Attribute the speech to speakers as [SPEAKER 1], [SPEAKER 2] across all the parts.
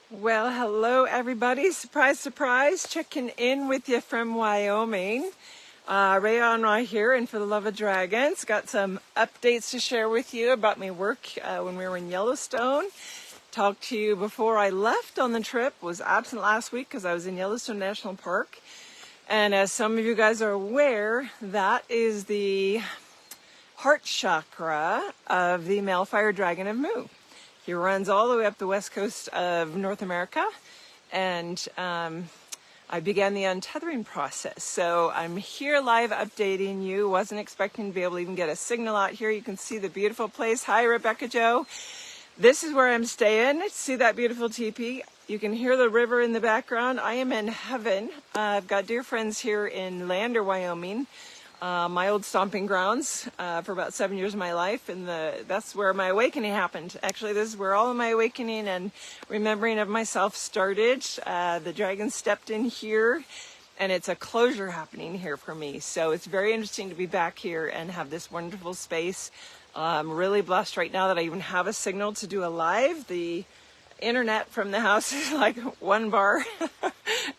[SPEAKER 1] Well, hello everybody. Surprise, surprise. Checking in with you from Wyoming. Rayon right here, and for the love of dragons, got some updates to share with you about my work when we were in Yellowstone. Talked to you before I left on the trip, was absent last week because I was in Yellowstone National Park. And as some of you guys are aware, that is the heart chakra of the male fire dragon of Mu. He runs all the way up the west coast of North America, and I began the untethering process. So I'm here live updating you. Wasn't expecting to be able to even get a signal out here. You can see the beautiful place. Hi, Rebecca Jo. This is where I'm staying. See that beautiful teepee? You can hear the river in the background. I am in heaven. I've got dear friends here in Lander, Wyoming. My old stomping grounds for about 7 years of my life, and that's where my awakening happened. Actually, this is where all of my awakening and remembering of myself started. The dragon stepped in here, and it's a closure happening here for me. So it's very interesting to be back here and have this wonderful space. I'm really blessed right now that I even have a signal to do a live. The internet from the house is like one bar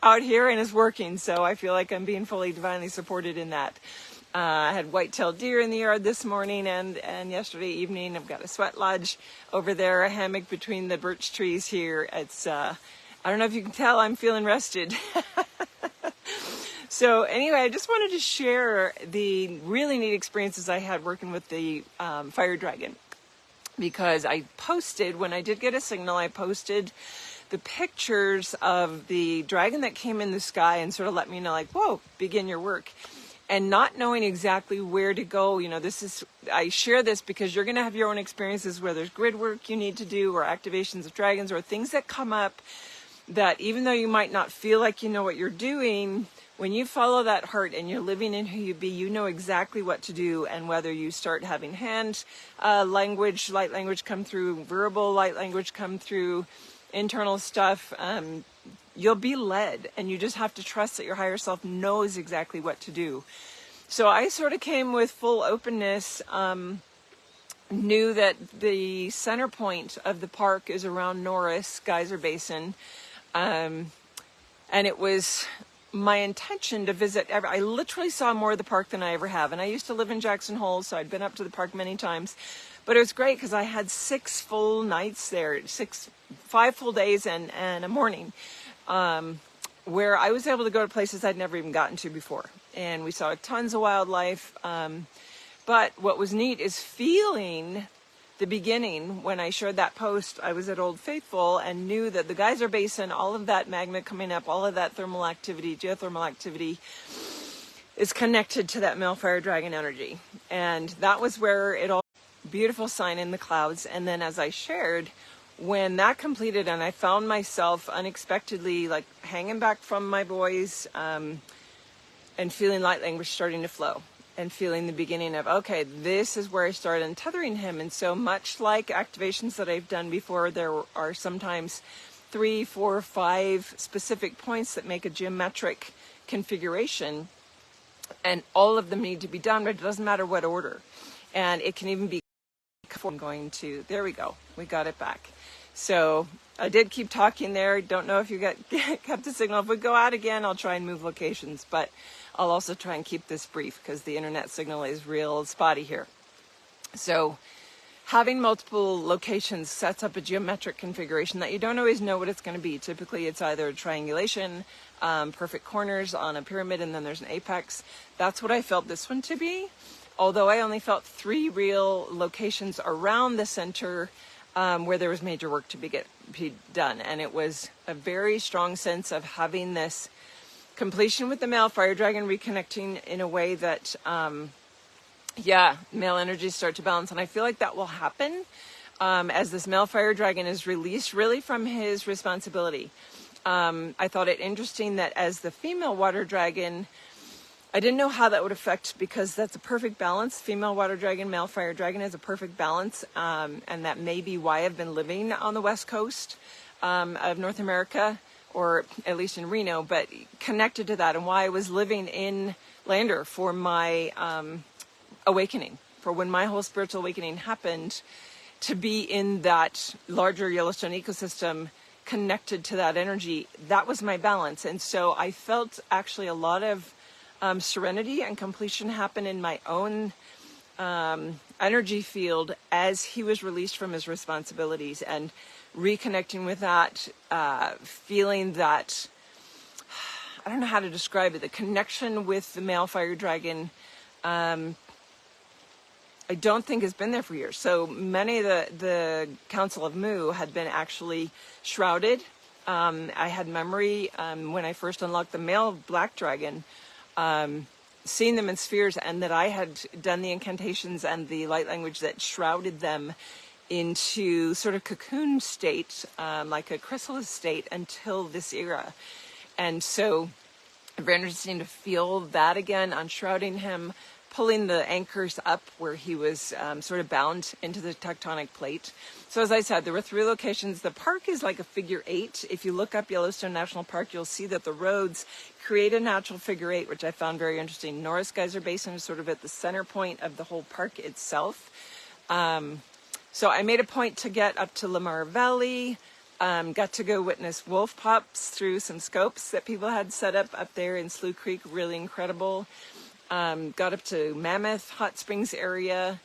[SPEAKER 1] out here and is working, so I feel like I'm being fully divinely supported in that. I had white-tailed deer in the yard this morning and yesterday evening. I've got a sweat lodge over there, a hammock between the birch trees here. It's I don't know if you can tell, I'm feeling rested. So anyway, I just wanted to share the really neat experiences I had working with the fire dragon, because I posted, when I did get a signal, I posted the pictures of the dragon that came in the sky and sort of let me know, like, whoa, begin your work. And not knowing exactly where to go, you know, I share this because you're going to have your own experiences where there's grid work you need to do, or activations of dragons, or things that come up that even though you might not feel like you know what you're doing, when you follow that heart and you're living in who you be, you know exactly what to do. And whether you start having hand language, light language come through, verbal light language come through, internal stuff, you'll be led, and you just have to trust that your higher self knows exactly what to do. So I sort of came with full openness, knew that the center point of the park is around Norris Geyser Basin, and it was my intention to visit. I literally saw more of the park than I ever have, and I used to live in Jackson Hole, so I'd been up to the park many times. But it was great because I had 6 full nights there, 5 full days and a morning, where I was able to go to places I'd never even gotten to before. And we saw tons of wildlife. But what was neat is feeling the beginning. When I shared that post, I was at Old Faithful and knew that the geyser basin, all of that magma coming up, all of that thermal activity, geothermal activity, is connected to that male fire dragon energy. And that was where it all, beautiful sign in the clouds. And then as I shared, when that completed and I found myself unexpectedly like hanging back from my boys, and feeling light language starting to flow, and feeling the beginning of, okay, this is where I started untethering him. And so much like activations that I've done before, there are sometimes 3, 4, 5 specific points that make a geometric configuration, and all of them need to be done, but it doesn't matter what order. And it can even be going to, there we go, we got it back. So I did keep talking there. Don't know if you kept the signal. If we go out again, I'll try and move locations, but I'll also try and keep this brief because the internet signal is real spotty here. So having multiple locations sets up a geometric configuration that you don't always know what it's going to be. Typically, it's either a triangulation, perfect corners on a pyramid, and then there's an apex. That's what I felt this one to be. Although I only felt 3 real locations around the center where there was major work to be done. And it was a very strong sense of having this completion with the male fire dragon, reconnecting in a way that, male energies start to balance. And I feel like that will happen as this male fire dragon is released really from his responsibility. I thought it interesting that as the female water dragon, I didn't know how that would affect, because that's a perfect balance. Female water dragon, male fire dragon is a perfect balance. And that may be why I've been living on the west coast of North America, or at least in Reno, but connected to that, and why I was living in Lander for my awakening, for when my whole spiritual awakening happened, to be in that larger Yellowstone ecosystem connected to that energy, that was my balance. And so I felt actually a lot of serenity and completion happen in my own energy field as he was released from his responsibilities, and reconnecting with that, feeling that, I don't know how to describe it, the connection with the male fire dragon, I don't think has been there for years. So many of the Council of Mu had been actually shrouded. I had memory when I first unlocked the male black dragon, seeing them in spheres, and that I had done the incantations and the light language that shrouded them into sort of cocoon state, like a chrysalis state, until this era. And so very interesting to feel that again, unshrouding him, pulling the anchors up where he was sort of bound into the tectonic plate. So as I said, there were 3 locations. The park is like a figure 8. If you look up Yellowstone National Park, you'll see that the roads create a natural figure 8, which I found very interesting. Norris Geyser Basin is sort of at the center point of the whole park itself. So I made a point to get up to Lamar Valley, got to go witness wolf pops through some scopes that people had set up there in Slough Creek, really incredible. Got up to Mammoth Hot Springs area,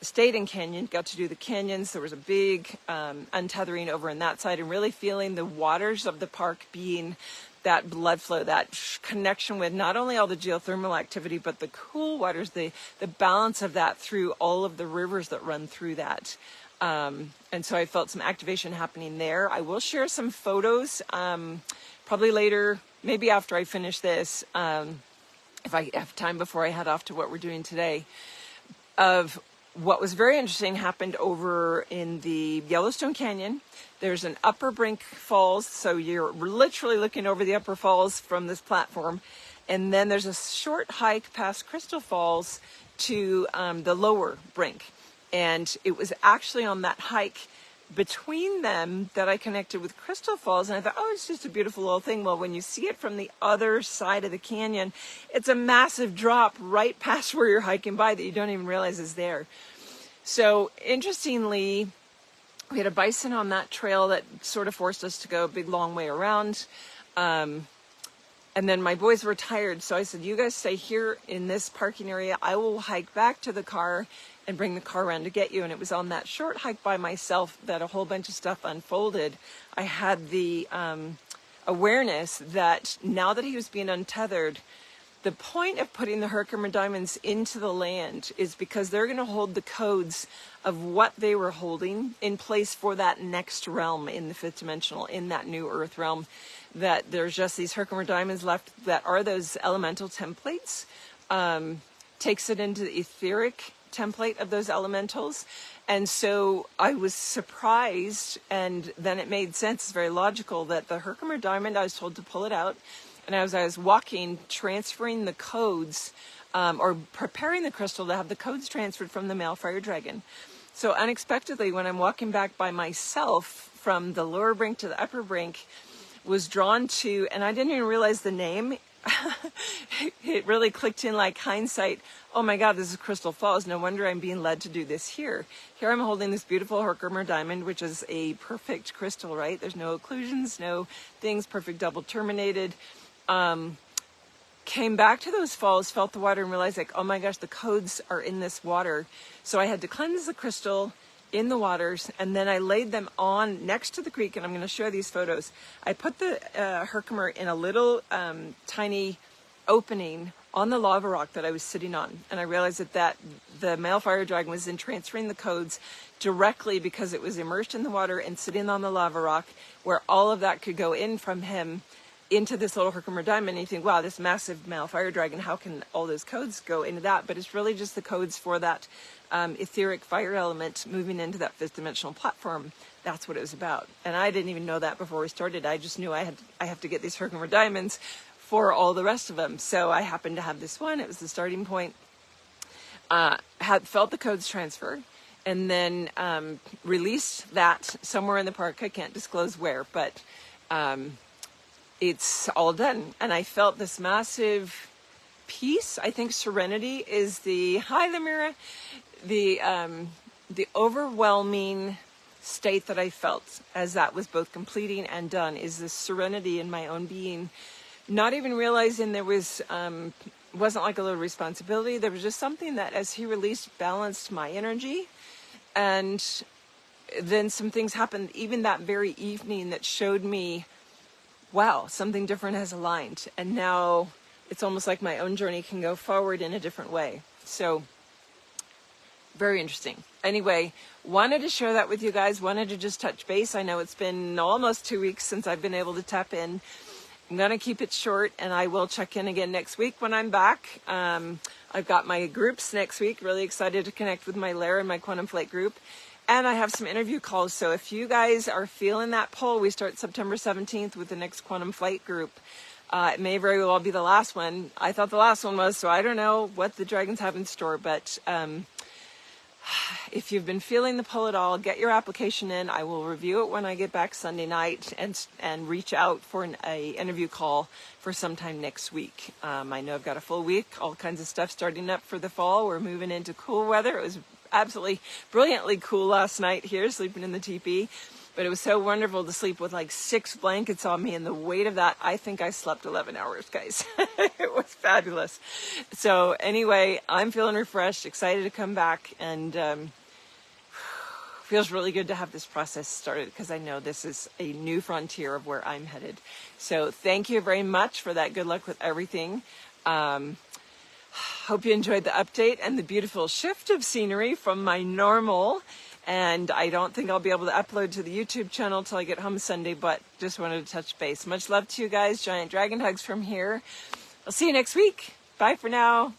[SPEAKER 1] stayed in Canyon, got to do the canyons. There was a big untethering over on that side, and really feeling the waters of the park being that blood flow, that connection with not only all the geothermal activity, but the cool waters, the balance of that through all of the rivers that run through that. And so I felt some activation happening there. I will share some photos, probably later, maybe after I finish this, if I have time before I head off to what we're doing today, of what was very interesting happened over in the Yellowstone Canyon. There's an Upper Brink Falls, so you're literally looking over the Upper Falls from this platform. And then there's a short hike past Crystal Falls to the Lower Brink. And it was actually on that hike between them that I connected with Crystal Falls, and I thought, oh, it's just a beautiful little thing. Well, when you see it from the other side of the canyon, it's a massive drop right past where you're hiking by that you don't even realize is there. So interestingly, we had a bison on that trail that sort of forced us to go a big long way around. And then my boys were tired, so I said, you guys stay here in this parking area. I will hike back to the car and bring the car around to get you. And it was on that short hike by myself that a whole bunch of stuff unfolded. I had the awareness that now that he was being untethered, the point of putting the Herkimer diamonds into the land is because they're going to hold the codes of what they were holding in place for that next realm in the 5th dimensional, in that new earth realm, that there's just these Herkimer diamonds left that are those elemental templates, takes it into the etheric template of those elementals. And so I was surprised, and then it made sense, it's very logical, that the Herkimer diamond, I was told to pull it out, and as I was walking, transferring the codes, or preparing the crystal to have the codes transferred from the male fire dragon. So unexpectedly, when I'm walking back by myself from the lower brink to the upper brink, was drawn to, and I didn't even realize the name. It really clicked in like hindsight. Oh my God, this is Crystal Falls. No wonder I'm being led to do this here. Here I'm holding this beautiful Herkimer diamond, which is a perfect crystal, right? There's no occlusions, no things, perfect double terminated. Came back to those falls, felt the water, and realized like, oh my gosh, the codes are in this water. So I had to cleanse the crystal in the waters, and then I laid them on next to the creek, and I'm going to show these photos. I put the Herkimer in a little tiny opening on the lava rock that I was sitting on, and I realized that the male fire dragon was in transferring the codes directly because it was immersed in the water and sitting on the lava rock, where all of that could go in from him into this little Herkimer diamond. And you think, wow, this massive male fire dragon, how can all those codes go into that? But it's really just the codes for that etheric fire element moving into that 5th dimensional platform. That's what it was about. And I didn't even know that before we started. I just knew I have to get these Herkimer diamonds for all the rest of them. So I happened to have this one. It was the starting point. Had felt the codes transfer, and then released that somewhere in the park. I can't disclose where, but it's all done. And I felt this massive peace. I think serenity is the, hi Lamira, the overwhelming state that I felt as that was both completing and done, is this serenity in my own being, not even realizing there was, wasn't like a little responsibility. There was just something that, as he released, balanced my energy. And then some things happened even that very evening that showed me, wow, something different has aligned. And now it's almost like my own journey can go forward in a different way. So very interesting. Anyway, wanted to share that with you guys. Wanted to just touch base. I know it's been almost 2 weeks since I've been able to tap in. I'm going to keep it short, and I will check in again next week when I'm back. I've got my groups next week. Really excited to connect with my Lair and my Quantum Flight group. And I have some interview calls. So if you guys are feeling that pull, we start September 17th with the next Quantum Flight group. It may very well be the last one. I thought the last one was, so I don't know what the dragons have in store, but if you've been feeling the pull at all, get your application in. I will review it when I get back Sunday night and reach out for an interview call for sometime next week. I know I've got a full week, all kinds of stuff starting up for the fall. We're moving into cool weather. It was absolutely brilliantly cool last night here, sleeping in the teepee. But it was so wonderful to sleep with like 6 blankets on me, and the weight of that, I think I slept 11 hours, guys. It was fabulous. So anyway, I'm feeling refreshed, excited to come back, and feels really good to have this process started, because I know this is a new frontier of where I'm headed. So thank you very much for that. Good luck with everything. Hope you enjoyed the update and the beautiful shift of scenery from my normal. And I don't think I'll be able to upload to the YouTube channel till I get home Sunday, but just wanted to touch base. Much love to you guys. Giant dragon hugs from here. I'll see you next week. Bye for now.